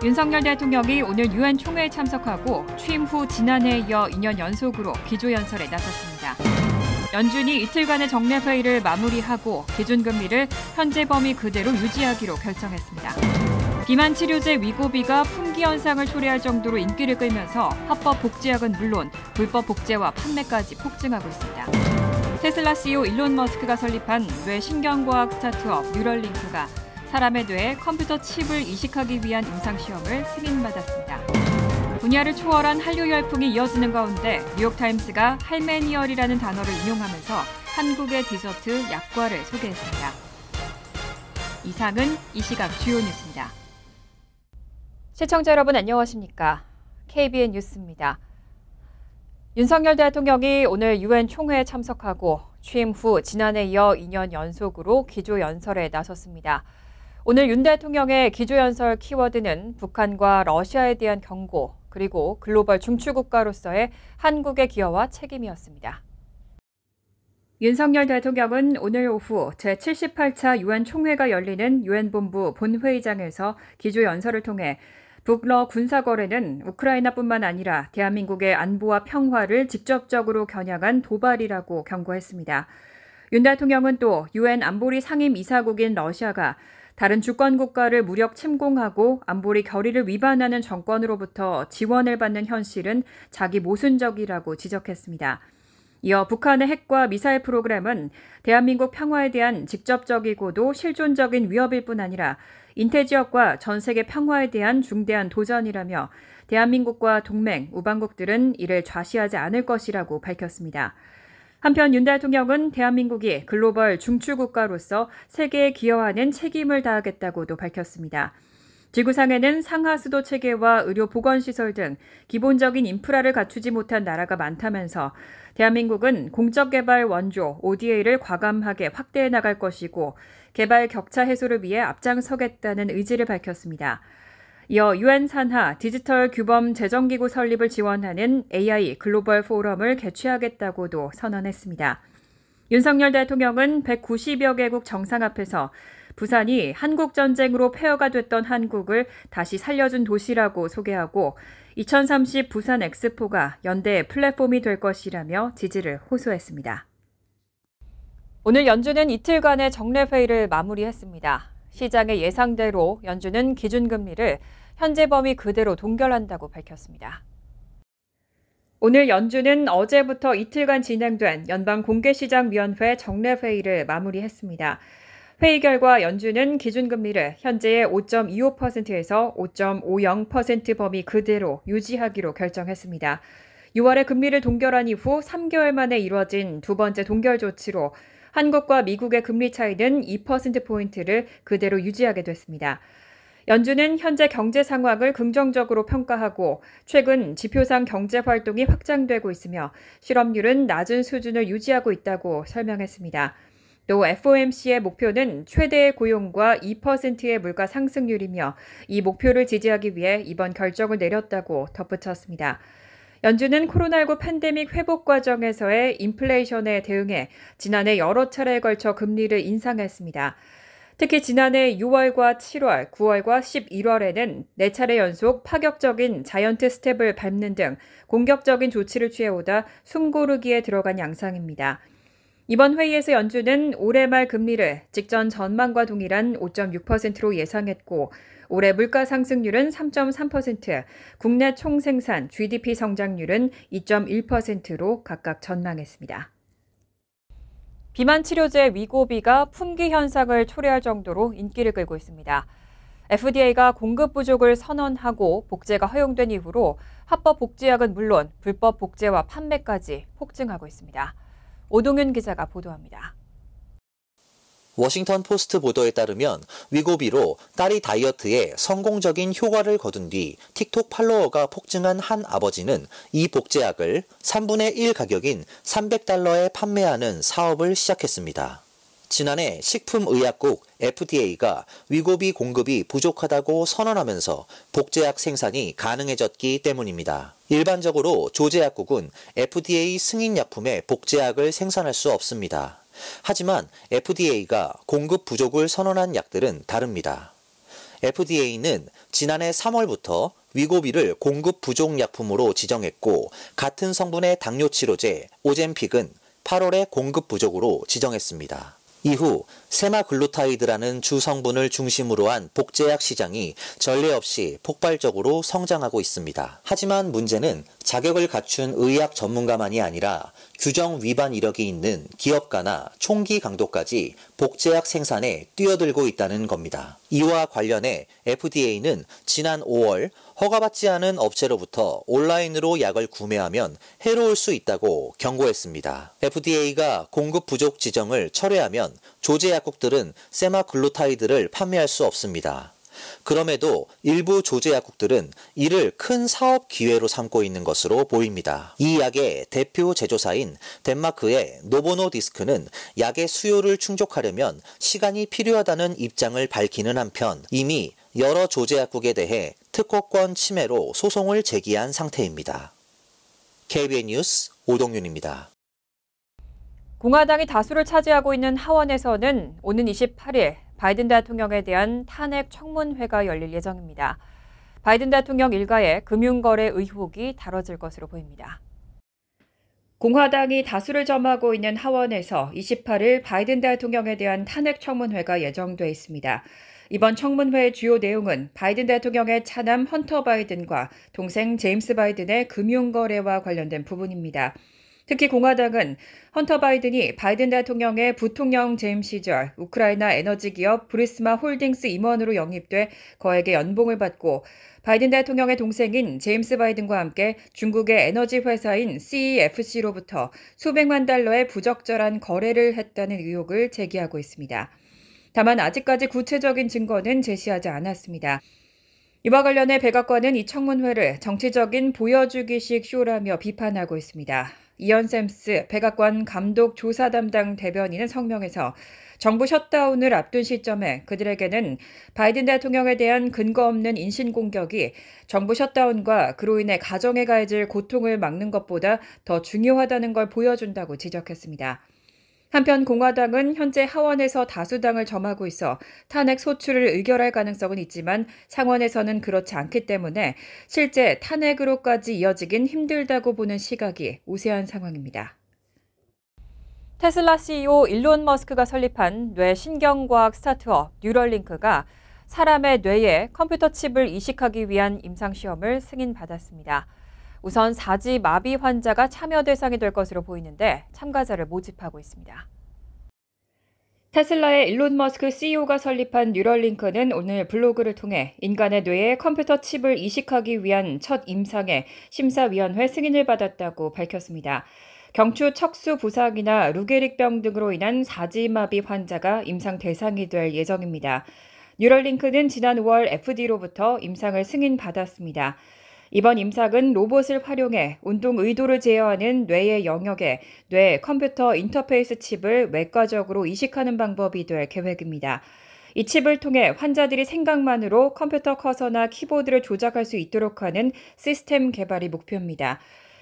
윤석열 대통령이 오늘 유엔 총회에 참석하고 취임 후 지난해에 이어 2년 연속으로 기조연설에 나섰습니다. 연준이 이틀간의 정례회의를 마무리하고 기준금리를 현재 범위 그대로 유지하기로 결정했습니다. 비만 치료제 위고비가 품귀 현상을 초래할 정도로 인기를 끌면서 합법 복제약은 물론 불법 복제와 판매까지 폭증하고 있습니다. 테슬라 CEO 일론 머스크가 설립한 뇌 신경과학 스타트업 뉴럴링크가 사람의 뇌에 컴퓨터 칩을 이식하기 위한 임상시험을 승인받았습니다. 분야를 초월한 한류 열풍이 이어지는 가운데 뉴욕타임스가 할메니얼이라는 단어를 인용하면서 한국의 디저트 약과를 소개했습니다. 이상은 이 시각 주요 뉴스입니다. 시청자 여러분 안녕하십니까? KBN 뉴스입니다. 윤석열 대통령이 오늘 유엔 총회에 참석하고 취임 후 지난해에 이어 2년 연속으로 기조연설에 나섰습니다. 오늘 윤 대통령의 기조연설 키워드는 북한과 러시아에 대한 경고, 그리고 글로벌 중추국가로서의 한국의 기여와 책임이었습니다. 윤석열 대통령은 오늘 오후 제78차 유엔 총회가 열리는 유엔 본부 본회의장에서 기조연설을 통해 북러 군사거래는 우크라이나뿐만 아니라 대한민국의 안보와 평화를 직접적으로 겨냥한 도발이라고 경고했습니다. 윤 대통령은 또 유엔 안보리 상임 이사국인 러시아가 다른 주권 국가를 무력 침공하고 안보리 결의를 위반하는 정권으로부터 지원을 받는 현실은 자기 모순적이라고 지적했습니다. 이어 북한의 핵과 미사일 프로그램은 대한민국 평화에 대한 직접적이고도 실존적인 위협일 뿐 아니라 인태지역과 전 세계 평화에 대한 중대한 도전이라며 대한민국과 동맹, 우방국들은 이를 좌시하지 않을 것이라고 밝혔습니다. 한편 윤 대통령은 대한민국이 글로벌 중추국가로서 세계에 기여하는 책임을 다하겠다고도 밝혔습니다. 지구상에는 상하수도 체계와 의료 보건시설 등 기본적인 인프라를 갖추지 못한 나라가 많다면서 대한민국은 공적개발 원조 ODA를 과감하게 확대해 나갈 것이고 개발 격차 해소를 위해 앞장서겠다는 의지를 밝혔습니다. 이어 유엔 산하 디지털 규범 재정기구 설립을 지원하는 AI 글로벌 포럼을 개최하겠다고도 선언했습니다. 윤석열 대통령은 190여 개국 정상 앞에서 부산이 한국전쟁으로 폐허가 됐던 한국을 다시 살려준 도시라고 소개하고 2030 부산 엑스포가 연대의 플랫폼이 될 것이라며 지지를 호소했습니다. 오늘 연준은 이틀간의 정례회의를 마무리했습니다. 시장의 예상대로 연준은 기준금리를 현재 범위 그대로 동결한다고 밝혔습니다. 오늘 연준은 어제부터 이틀간 진행된 연방공개시장위원회 정례회의를 마무리했습니다. 회의 결과 연준은 기준금리를 현재의 5.25%에서 5.50% 범위 그대로 유지하기로 결정했습니다. 6월에 금리를 동결한 이후 3개월 만에 이뤄진 두 번째 동결 조치로 한국과 미국의 금리 차이는 2%포인트를 그대로 유지하게 됐습니다. 연준은 현재 경제 상황을 긍정적으로 평가하고 최근 지표상 경제 활동이 확장되고 있으며 실업률은 낮은 수준을 유지하고 있다고 설명했습니다. 또 FOMC의 목표는 최대의 고용과 2%의 물가 상승률이며 이 목표를 지지하기 위해 이번 결정을 내렸다고 덧붙였습니다. 연준은 코로나19 팬데믹 회복 과정에서의 인플레이션에 대응해 지난해 여러 차례에 걸쳐 금리를 인상했습니다. 특히 지난해 6월과 7월, 9월과 11월에는 4차례 연속 파격적인 자이언트 스텝을 밟는 등 공격적인 조치를 취해오다 숨고르기에 들어간 양상입니다. 이번 회의에서 연준은 올해 말 금리를 직전 전망과 동일한 5.6%로 예상했고 올해 물가 상승률은 3.3%, 국내 총생산 GDP 성장률은 2.1%로 각각 전망했습니다. 비만 치료제 위고비가 품귀 현상을 초래할 정도로 인기를 끌고 있습니다. FDA가 공급 부족을 선언하고 복제가 허용된 이후로 합법 복제약은 물론 불법 복제와 판매까지 폭증하고 있습니다. 오동윤 기자가 보도합니다. 워싱턴 포스트 보도에 따르면 위고비로 딸이 다이어트에 성공적인 효과를 거둔 뒤 틱톡 팔로워가 폭증한 한 아버지는 이 복제약을 3분의 1 가격인 $300에 판매하는 사업을 시작했습니다. 지난해 식품의약국 FDA가 위고비 공급이 부족하다고 선언하면서 복제약 생산이 가능해졌기 때문입니다. 일반적으로 조제약국은 FDA 승인 약품에 복제약을 생산할 수 없습니다. 하지만 FDA가 공급 부족을 선언한 약들은 다릅니다. FDA는 지난해 3월부터 위고비를 공급 부족 약품으로 지정했고 같은 성분의 당뇨 치료제 오젬픽은 8월에 공급 부족으로 지정했습니다. 이후 세마글루타이드라는 주 성분을 중심으로 한 복제약 시장이 전례 없이 폭발적으로 성장하고 있습니다. 하지만 문제는 자격을 갖춘 의학 전문가만이 아니라 규정 위반 이력이 있는 기업가나 총기 강도까지 복제약 생산에 뛰어들고 있다는 겁니다. 이와 관련해 FDA는 지난 5월 허가받지 않은 업체로부터 온라인으로 약을 구매하면 해로울 수 있다고 경고했습니다. FDA가 공급 부족 지정을 철회하면 조제 약국들은 세마글루타이드를 판매할 수 없습니다. 그럼에도 일부 조제 약국들은 이를 큰 사업 기회로 삼고 있는 것으로 보입니다. 이 약의 대표 제조사인 덴마크의 노보노디스크는 약의 수요를 충족하려면 시간이 필요하다는 입장을 밝히는 한편 이미 여러 조제 약국에 대해 특허권 침해로 소송을 제기한 상태입니다. KBN 뉴스 오동윤입니다. 공화당이 다수를 차지하고 있는 하원에서는 오는 28일 바이든 대통령에 대한 탄핵 청문회가 열릴 예정입니다. 바이든 대통령 일가의 금융거래 의혹이 다뤄질 것으로 보입니다. 공화당이 다수를 점하고 있는 하원에서 28일 바이든 대통령에 대한 탄핵 청문회가 예정돼 있습니다. 이번 청문회의 주요 내용은 바이든 대통령의 차남 헌터 바이든과 동생 제임스 바이든의 금융거래와 관련된 부분입니다. 특히 공화당은 헌터 바이든이 바이든 대통령의 부통령 재임 시절 우크라이나 에너지 기업 브리스마 홀딩스 임원으로 영입돼 거액의 연봉을 받고 바이든 대통령의 동생인 제임스 바이든과 함께 중국의 에너지 회사인 CEFC로부터 수백만 달러의 부적절한 거래를 했다는 의혹을 제기하고 있습니다. 다만 아직까지 구체적인 증거는 제시하지 않았습니다. 이와 관련해 백악관은 이 청문회를 정치적인 보여주기식 쇼라며 비판하고 있습니다. 이언 샘스 백악관 감독 조사 담당 대변인은 성명에서 정부 셧다운을 앞둔 시점에 그들에게는 바이든 대통령에 대한 근거 없는 인신공격이 정부 셧다운과 그로 인해 가정에 가해질 고통을 막는 것보다 더 중요하다는 걸 보여준다고 지적했습니다. 한편 공화당은 현재 하원에서 다수당을 점하고 있어 탄핵 소추를 의결할 가능성은 있지만 상원에서는 그렇지 않기 때문에 실제 탄핵으로까지 이어지긴 힘들다고 보는 시각이 우세한 상황입니다. 테슬라 CEO 일론 머스크가 설립한 뇌 신경과학 스타트업 뉴럴링크가 사람의 뇌에 컴퓨터 칩을 이식하기 위한 임상시험을 승인받았습니다. 우선 사지 마비 환자가 참여 대상이 될 것으로 보이는데 참가자를 모집하고 있습니다. 테슬라의 일론 머스크 CEO가 설립한 뉴럴링크는 오늘 블로그를 통해 인간의 뇌에 컴퓨터 칩을 이식하기 위한 첫 임상의 심사위원회 승인을 받았다고 밝혔습니다. 경추 척수 부상이나 루게릭병 등으로 인한 사지마비 환자가 임상 대상이 될 예정입니다. 뉴럴링크는 지난 5월 FDA로부터 임상을 승인받았습니다. 이번 임상은 로봇을 활용해 운동 의도를 제어하는 뇌의 영역에 뇌 컴퓨터 인터페이스 칩을 외과적으로 이식하는 방법이 될 계획입니다. 이 칩을 통해 환자들이 생각만으로 컴퓨터 커서나 키보드를 조작할 수 있도록 하는 시스템 개발이 목표입니다.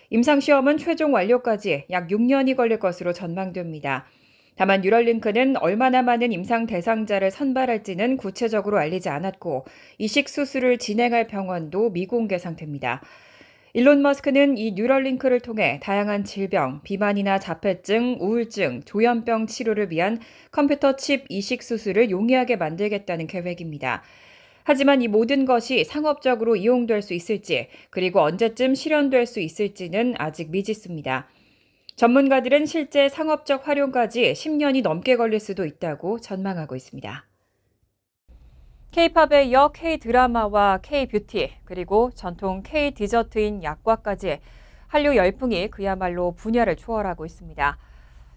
임상시험은 최종 완료까지 약 6년이 걸릴 것으로 전망됩니다. 다만 뉴럴링크는 얼마나 많은 임상 대상자를 선발할지는 구체적으로 알리지 않았고 이식 수술을 진행할 병원도 미공개 상태입니다. 일론 머스크는 이 뉴럴링크를 통해 다양한 질병, 비만이나 자폐증, 우울증, 조현병 치료를 위한 컴퓨터 칩 이식 수술을 용이하게 만들겠다는 계획입니다. 하지만 이 모든 것이 상업적으로 이용될 수 있을지 그리고 언제쯤 실현될 수 있을지는 아직 미지수입니다. 전문가들은 실제 상업적 활용까지 10년이 넘게 걸릴 수도 있다고 전망하고 있습니다. K-팝에 이어 K-드라마와 K-뷰티 그리고 전통 K-디저트인 약과까지 한류 열풍이 그야말로 분야를 초월하고 있습니다.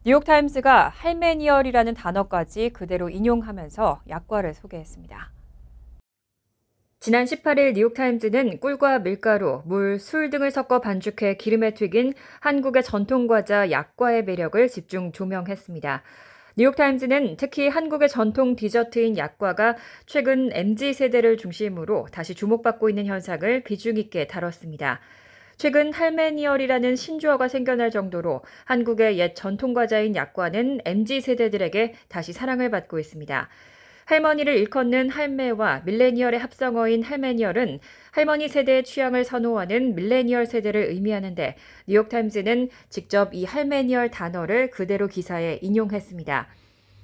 뉴욕타임스가 할메니얼이라는 단어까지 그대로 인용하면서 약과를 소개했습니다. 지난 18일 뉴욕타임즈는 꿀과 밀가루, 물, 술 등을 섞어 반죽해 기름에 튀긴 한국의 전통과자 약과의 매력을 집중 조명했습니다. 뉴욕타임즈는 특히 한국의 전통 디저트인 약과가 최근 MZ세대를 중심으로 다시 주목받고 있는 현상을 비중 있게 다뤘습니다. 최근 할메니얼이라는 신조어가 생겨날 정도로 한국의 옛 전통과자인 약과는 MZ세대들에게 다시 사랑을 받고 있습니다. 할머니를 일컫는 할매와 밀레니얼의 합성어인 할메니얼은 할머니 세대의 취향을 선호하는 밀레니얼 세대를 의미하는데 뉴욕타임즈는 직접 이 할메니얼 단어를 그대로 기사에 인용했습니다.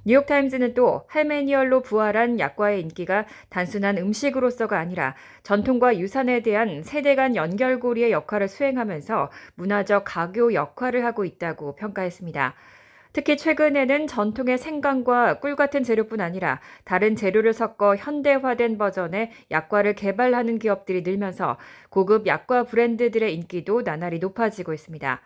뉴욕타임즈는 또 할메니얼로 부활한 약과의 인기가 단순한 음식으로서가 아니라 전통과 유산에 대한 세대 간 연결고리의 역할을 수행하면서 문화적 가교 역할을 하고 있다고 평가했습니다. 특히 최근에는 전통의 생강과 꿀 같은 재료뿐 아니라 다른 재료를 섞어 현대화된 버전의 약과를 개발하는 기업들이 늘면서 고급 약과 브랜드들의 인기도 나날이 높아지고 있습니다.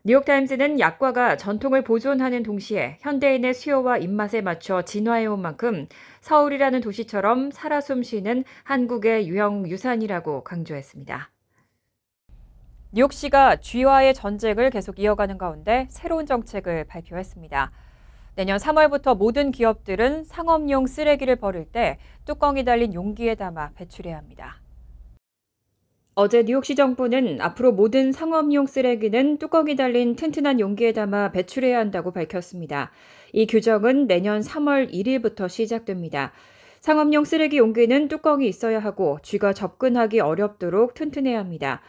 뉴욕타임즈는 약과가 전통을 보존하는 동시에 현대인의 수요와 입맛에 맞춰 진화해온 만큼 서울이라는 도시처럼 살아 숨쉬는 한국의 유형 유산이라고 강조했습니다. 뉴욕시가 쥐와의 전쟁을 계속 이어가는 가운데 새로운 정책을 발표했습니다. 내년 3월부터 모든 기업들은 상업용 쓰레기를 버릴 때 뚜껑이 달린 용기에 담아 배출해야 합니다. 어제 뉴욕시 정부는 앞으로 모든 상업용 쓰레기는 뚜껑이 달린 튼튼한 용기에 담아 배출해야 한다고 밝혔습니다. 이 규정은 내년 3월 1일부터 시작됩니다. 상업용 쓰레기 용기는 뚜껑이 있어야 하고 쥐가 접근하기 어렵도록 튼튼해야 합니다.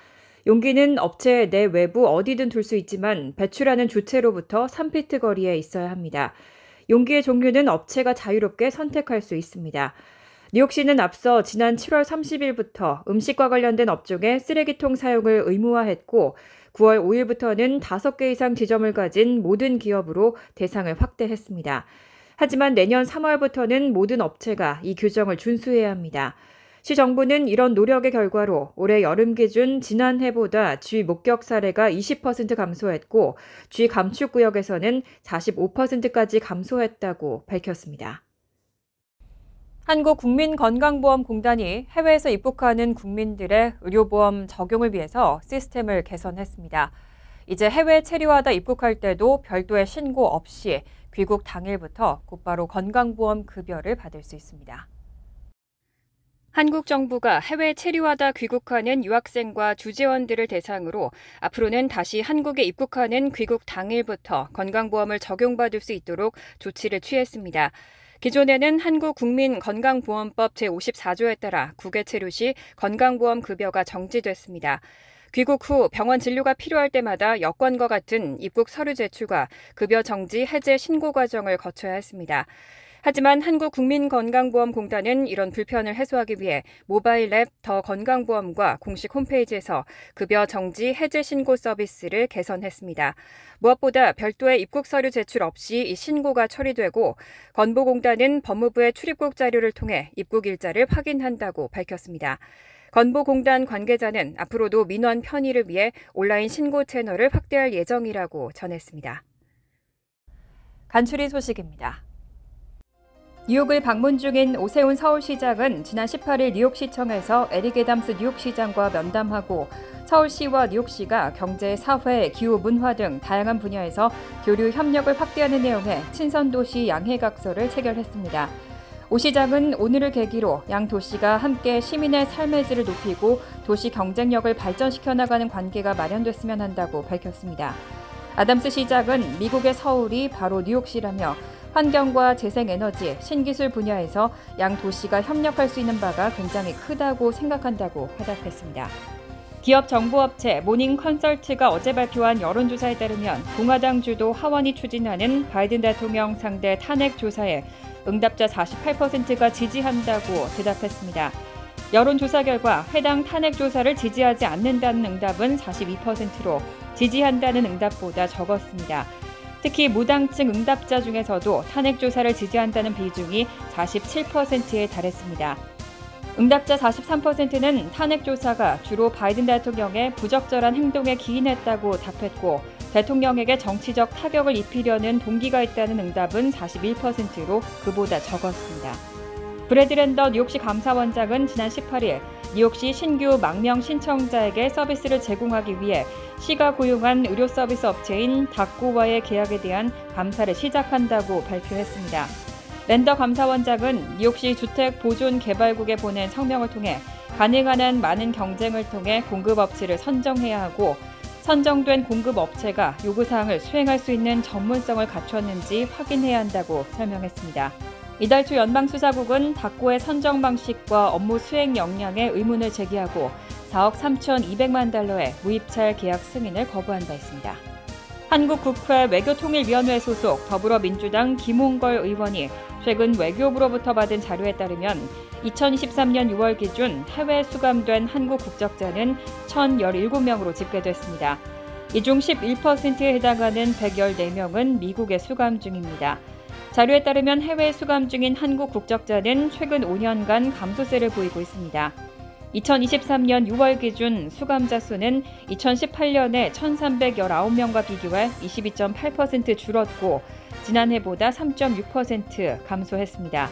용기는 업체 내 외부 어디든 둘 수 있지만 배출하는 주체로부터 3피트 거리에 있어야 합니다. 용기의 종류는 업체가 자유롭게 선택할 수 있습니다. 뉴욕시는 앞서 지난 7월 30일부터 음식과 관련된 업종의 쓰레기통 사용을 의무화했고 9월 5일부터는 5개 이상 지점을 가진 모든 기업으로 대상을 확대했습니다. 하지만 내년 3월부터는 모든 업체가 이 규정을 준수해야 합니다. 시 정부는 이런 노력의 결과로 올해 여름 기준 지난해보다 쥐 목격 사례가 20% 감소했고 쥐 감축 구역에서는 45%까지 감소했다고 밝혔습니다. 한국국민건강보험공단이 해외에서 입국하는 국민들의 의료보험 적용을 위해서 시스템을 개선했습니다. 이제 해외 체류하다 입국할 때도 별도의 신고 없이 귀국 당일부터 곧바로 건강보험 급여를 받을 수 있습니다. 한국 정부가 해외 체류하다 귀국하는 유학생과 주재원들을 대상으로 앞으로는 다시 한국에 입국하는 귀국 당일부터 건강보험을 적용받을 수 있도록 조치를 취했습니다. 기존에는 한국국민건강보험법 제54조에 따라 국외 체류 시 건강보험 급여가 정지됐습니다. 귀국 후 병원 진료가 필요할 때마다 여권과 같은 입국 서류 제출과 급여 정지 해제 신고 과정을 거쳐야 했습니다. 하지만 한국국민건강보험공단은 이런 불편을 해소하기 위해 모바일 앱 더 건강보험과 공식 홈페이지에서 급여 정지 해제 신고 서비스를 개선했습니다. 무엇보다 별도의 입국 서류 제출 없이 이 신고가 처리되고 건보공단은 법무부의 출입국 자료를 통해 입국 일자를 확인한다고 밝혔습니다. 건보공단 관계자는 앞으로도 민원 편의를 위해 온라인 신고 채널을 확대할 예정이라고 전했습니다. 간추린 소식입니다. 뉴욕을 방문 중인 오세훈 서울시장은 지난 18일 뉴욕시청에서 에릭 애담스 뉴욕시장과 면담하고 서울시와 뉴욕시가 경제, 사회, 기후, 문화 등 다양한 분야에서 교류 협력을 확대하는 내용의 친선도시 양해각서를 체결했습니다. 오 시장은 오늘을 계기로 양 도시가 함께 시민의 삶의 질을 높이고 도시 경쟁력을 발전시켜 나가는 관계가 마련됐으면 한다고 밝혔습니다. 아담스 시장은 미국의 서울이 바로 뉴욕시라며 환경과 재생에너지, 신기술 분야에서 양 도시가 협력할 수 있는 바가 굉장히 크다고 생각한다고 화답했습니다. 기업 정보업체 모닝 컨설트가 어제 발표한 여론조사에 따르면 공화당 주도 하원이 추진하는 바이든 대통령 상대 탄핵 조사에 응답자 48%가 지지한다고 대답했습니다. 여론조사 결과 해당 탄핵 조사를 지지하지 않는다는 응답은 42%로 지지한다는 응답보다 적었습니다. 특히 무당층 응답자 중에서도 탄핵 조사를 지지한다는 비중이 47%에 달했습니다. 응답자 43%는 탄핵 조사가 주로 바이든 대통령의 부적절한 행동에 기인했다고 답했고 대통령에게 정치적 타격을 입히려는 동기가 있다는 응답은 41%로 그보다 적었습니다. 브래드 랜더 뉴욕시 감사원장은 지난 18일 뉴욕시 신규 망명 신청자에게 서비스를 제공하기 위해 시가 고용한 의료 서비스 업체인 닥고와의 계약에 대한 감사를 시작한다고 발표했습니다. 랜더 감사원장은 뉴욕시 주택보존개발국에 보낸 성명을 통해 가능한 한 많은 경쟁을 통해 공급업체를 선정해야 하고 선정된 공급업체가 요구사항을 수행할 수 있는 전문성을 갖췄는지 확인해야 한다고 설명했습니다. 이달 초 연방수사국은 박고의 선정 방식과 업무 수행 역량에 의문을 제기하고 4억 3,200만 달러의 무입찰 계약 승인을 거부한 바 있습니다. 한국국회 외교통일위원회 소속 더불어민주당 김홍걸 의원이 최근 외교부로부터 받은 자료에 따르면 2023년 6월 기준 해외 수감된 한국 국적자는 1,017명으로 집계됐습니다. 이 중 11%에 해당하는 114명은 미국에 수감 중입니다. 자료에 따르면 해외 수감 중인 한국 국적자는 최근 5년간 감소세를 보이고 있습니다. 2023년 6월 기준 수감자 수는 2018년에 1,319명과 비교해 22.8% 줄었고 지난해보다 3.6% 감소했습니다.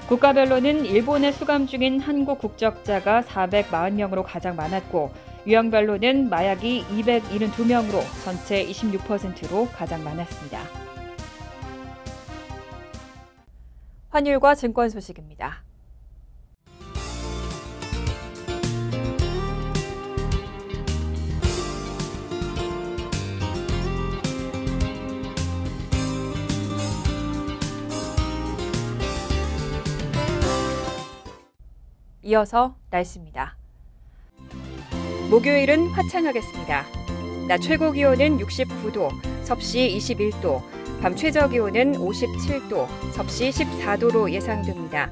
국가별로는 일본에 수감 중인 한국 국적자가 440명으로 가장 많았고 유형별로는 마약이 272명으로 전체 26%로 가장 많았습니다. 환율과 증권 소식입니다. 이어서 날씨입니다. 목요일은 화창하겠습니다. 낮 최고 기온은 69도, 섭씨 21도, 밤 최저 기온은 57도, 섭씨 14도로 예상됩니다.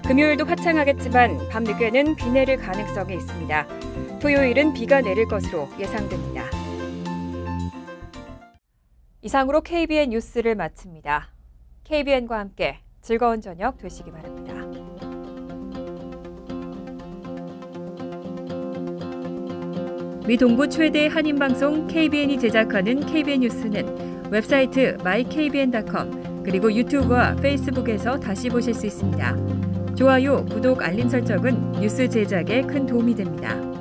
금요일도 화창하겠지만 밤늦게는 비 내릴 가능성이 있습니다. 토요일은 비가 내릴 것으로 예상됩니다. 이상으로 KBN 뉴스를 마칩니다. KBN과 함께 즐거운 저녁 되시기 바랍니다. 미 동부 최대 한인방송 KBN이 제작하는 KBN 뉴스는 웹사이트 mykbn.com 그리고 유튜브와 페이스북에서 다시 보실 수 있습니다. 좋아요, 구독, 알림 설정은 뉴스 제작에 큰 도움이 됩니다.